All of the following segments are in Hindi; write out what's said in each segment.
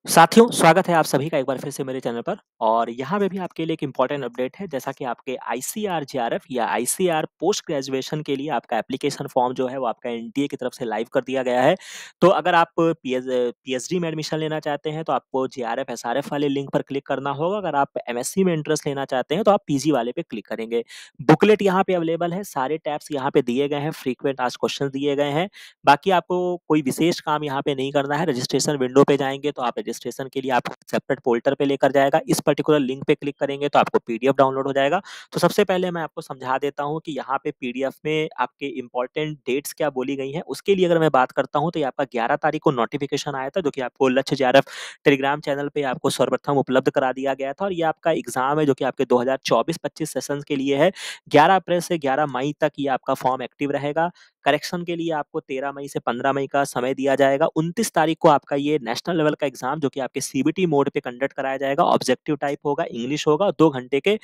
साथियों, स्वागत है आप सभी का एक बार फिर से मेरे चैनल पर और यहाँ पे भी आपके लिए एक इम्पोर्टेंट अपडेट है। जैसा कि आपके आईसीआर जेआरएफ या आईसीआर पोस्ट ग्रेजुएशन के लिए आपका एप्लीकेशन फॉर्म जो है वो आपका एनटीए की तरफ से लाइव कर दिया गया है। तो अगर आप पीएचडी में एडमिशन लेना चाहते हैं तो आपको जेआरएफ एसआरएफ वाले लिंक पर क्लिक करना होगा। अगर आप एमएससी में इंटरेस्ट लेना चाहते हैं तो आप पीजी वाले पे क्लिक करेंगे। बुकलेट यहाँ पे अवेलेबल है, सारे टैब्स यहाँ पे दिए गए हैं, फ्रीक्वेंट आस्क्ड क्वेश्चन दिए गए हैं। बाकी आपको कोई विशेष काम यहाँ पे नहीं करना है। रजिस्ट्रेशन विंडो पे जाएँगे तो आप रजिस्ट्रेशन के लिए आपको सेपरेट पोर्टल पे लेकर जाएगा। इस पर्टिकुलर लिंक पे क्लिक करेंगे तो आपको पीडीएफ डाउनलोड हो जाएगा। तो सबसे पहले मैं आपको समझा देता हूँ कि यहाँ पे पीडीएफ में आपके इम्पोर्टेंट डेट्स क्या बोली गई हैं। उसके लिए अगर मैं बात करता हूँ तो ये आपका 11 तारीख को नोटिफिकेशन आया था, जो कि आपको लक्ष्य जेआरएफ टेलीग्राम चैनल पे आपको सर्वप्रथम उपलब्ध करा दिया गया था। और ये आपका एग्जाम है जो कि आपके 2024-25 सेशंस के लिए है। 11 अप्रैल से 11 मई तक ये आपका फॉर्म एक्टिव रहेगा। करेक्शन के लिए आपको 13 मई से 15 मई का समय दिया जाएगा। 29 तारीख को आपका ये नेशनल लेवल का एग्जाम जो कि आपके सीबीटी मोड पे कंडक्ट कराया जाएगा। ऑब्जेक्टिव टाइप होगा, इंग्लिश होगा, 2 घंटे के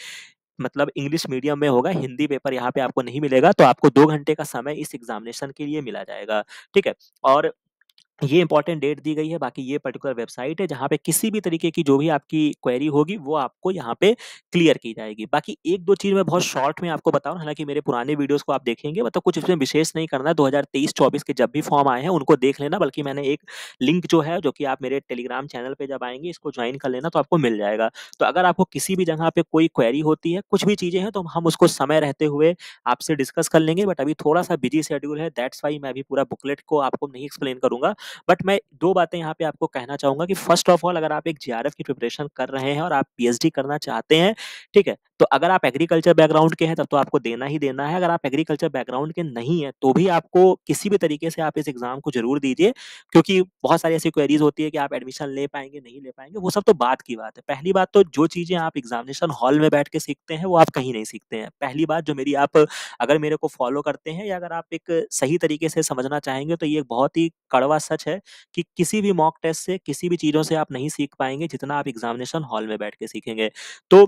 मतलब इंग्लिश मीडियम में होगा। हिंदी पेपर यहाँ पे आपको नहीं मिलेगा। तो आपको 2 घंटे का समय इस एग्जामिनेशन के लिए मिला जाएगा। ठीक है? और ये इंपॉर्टेंट डेट दी गई है। बाकी ये पर्टिकुलर वेबसाइट है जहाँ पे किसी भी तरीके की जो भी आपकी क्वेरी होगी वो आपको यहाँ पे क्लियर की जाएगी। बाकी 1-2 चीज़ मैं बहुत शॉर्ट में आपको बताऊँ, हालाँकि मेरे पुराने वीडियोज़ को आप देखेंगे मतलब कुछ इसमें विशेष नहीं करना है। 2023-24 के जब भी फॉर्म आए हैं उनको देख लेना, बल्कि मैंने एक लिंक जो है जो कि आप मेरे टेलीग्राम चैनल पे जब आएँगे इसको जॉइन कर लेना तो आपको मिल जाएगा। तो अगर आपको किसी भी जगह पे कोई क्वेरी होती है, कुछ भी चीज़ें हैं तो हम उसको समय रहते हुए आपसे डिस्कस कर लेंगे। बट अभी थोड़ा-सा बिज़ी शेड्यूल है, दैट्स व्हाई मैं अभी पूरा बुकलेट को आपको नहीं एक्सप्लेन करूँगा। बट मैं 2 बातें यहाँ पे आपको कहना चाहूँगा कि फर्स्ट ऑफ ऑल अगर आप एक जेआरएफ की प्रिपरेशन कर रहे हैं और आप पीएचडी करना चाहते हैं, ठीक है? तो अगर आप एग्रीकल्चर बैकग्राउंड के हैं तब तो आपको देना ही देना है। अगर आप एग्रीकल्चर बैकग्राउंड के नहीं हैं, तो भी आपको किसी भी तरीके से आप इस एग्ज़ाम को ज़रूर दीजिए, क्योंकि बहुत सारी ऐसी क्वेरीज़ होती है कि आप एडमिशन ले पाएँगे, नहीं ले पाएँगे, वो सब तो बात की बात है। पहली बात तो जो चीज़ें आप एग्ज़ामिनेशन हॉल में बैठ के सीखते हैं, वो आप कहीं नहीं सीखते हैं। पहली बात जो मेरी आप अगर मेरे को फ़ॉलो करते हैं या अगर आप एक सही तरीके से समझना चाहेंगे तो ये एक बहुत ही कड़वा सच है कि किसी भी मॉक टेस्ट से, किसी भी चीज़ों से आप नहीं सीख पाएँगे जितना आप एग्ज़ामिनेशन हॉल में बैठ के सीखेंगे। तो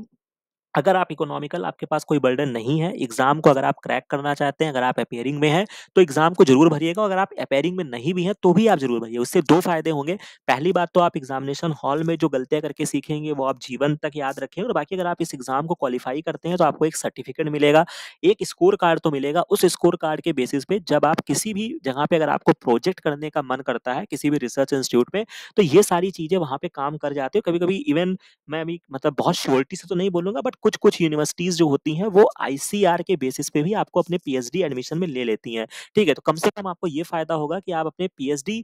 अगर आप इकोनॉमिकल आपके पास कोई बर्डन नहीं है, एग्ज़ाम को अगर आप क्रैक करना चाहते हैं, अगर आप अपीयरिंग में हैं, तो एग्ज़ाम को ज़रूर भरिएगा। अगर आप अपीयरिंग में नहीं भी हैं, तो भी आप ज़रूर भरिए। उससे 2 फ़ायदे होंगे। पहली बात तो आप एग्ज़ामिनेशन हॉल में जो गलतियाँ करके सीखेंगे, वो आप जीवन तक याद रखेंगे और बाकी अगर आप इस एग्ज़ाम को क्वालीफाई करते हैं, तो आपको एक सर्टिफ़िकेट मिलेगा, एक स्कोर कार्ड तो मिलेगा। उस स्कोर कार्ड के बेसिस पे जब आप किसी भी जगह पे अगर आपको प्रोजेक्ट करने का मन करता है, किसी भी रिसर्च इंस्टीट्यूट में, तो ये सारी चीज़ें वहाँ पे काम कर जाती है। कभी-कभी इवन मैं अभी मतलब बहुत श्योरिटी से तो नहीं बोलूँगा, बट कुछ-कुछ यूनिवर्सिटीज़ जो होती हैं वो आईसीआर के बेसिस पे भी आपको अपने पीएचडी एडमिशन में ले लेती हैं। ठीक है? तो कम से कम आपको ये फ़ायदा होगा कि आप अपने पीएचडी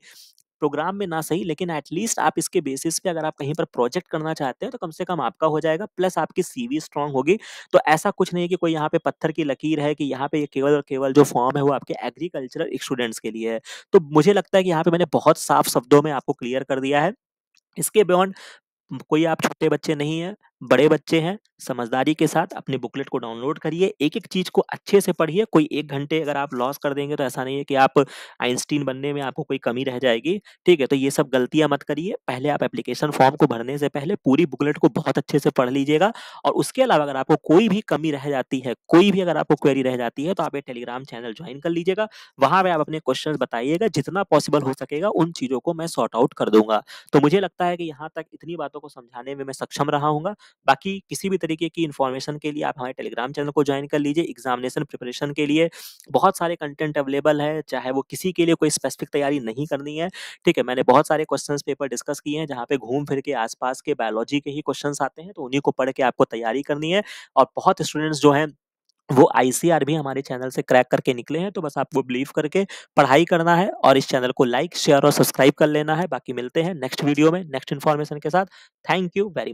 प्रोग्राम में ना सही, लेकिन एट लीस्ट आप इसके बेसिस पे अगर आप कहीं पर प्रोजेक्ट करना चाहते हैं तो कम से कम आपका हो जाएगा, प्लस आपकी सीवी स्ट्रांग होगी। तो ऐसा कुछ नहीं है कि कोई यहाँ पे पत्थर की लकीर है कि यहाँ पे ये केवल और केवल जो फॉर्म है वो आपके एग्रीकल्चरल स्टूडेंट्स के लिए है। तो मुझे लगता है कि यहाँ पे मैंने बहुत साफ शब्दों में आपको क्लियर कर दिया है। इसके बियॉन्ड कोई आप छोटे बच्चे नहीं हैं, बड़े बच्चे हैं, समझदारी के साथ अपने बुकलेट को डाउनलोड करिए, एक-एक चीज़ को अच्छे से पढ़िए। कोई 1 घंटे अगर आप लॉस कर देंगे तो ऐसा नहीं है कि आप आइंस्टीन बनने में आपको कोई कमी रह जाएगी, ठीक है? तो ये सब गलतियाँ मत करिए। पहले आप एप्लीकेशन फॉर्म को भरने से पहले पूरी बुकलेट को बहुत अच्छे से पढ़ लीजिएगा और उसके अलावा अगर आपको कोई भी कमी रह जाती है, कोई भी अगर आपको क्वेरी रह जाती है, तो आप ये टेलीग्राम चैनल जॉइन कर लीजिएगा। वहाँ पे आप अपने क्वेश्चन्स बताइएगा, जितना पॉसिबल हो सकेगा उन चीज़ों को मैं सॉर्ट आउट कर दूँगा। तो मुझे लगता है कि यहाँ तक इतनी बातों को समझाने में मैं सक्षम रहा हूँगा। बाकी किसी भी तरीके की इन्फॉर्मेशन के लिए आप हमारे टेलीग्राम चैनल को जॉइन कर लीजिए। एग्ज़ामिनेशन प्रिपरेशन के लिए बहुत सारे कंटेंट अवेलेबल है, चाहे वो किसी के लिए कोई स्पेसिफिक तैयारी नहीं करनी है, ठीक है? मैंने बहुत सारे क्वेश्चंस पेपर डिस्कस किए हैं, जहाँ पे घूम फिर के आस-पास के बायोलॉजी के ही क्वेश्चंस आते हैं, तो उन्हीं को पढ़ के आपको तैयारी करनी है। और बहुत स्टूडेंट्स जो हैं वो आईसीआर भी हमारे चैनल से क्रैक करके निकले हैं, तो बस आपको बिलीव करके पढ़ाई करना है और इस चैनल को लाइक, शेयर और सब्सक्राइब कर लेना है। बाकी मिलते हैं नेक्स्ट वीडियो में, नेक्स्ट इन्फॉर्मेशन के साथ। Thank you very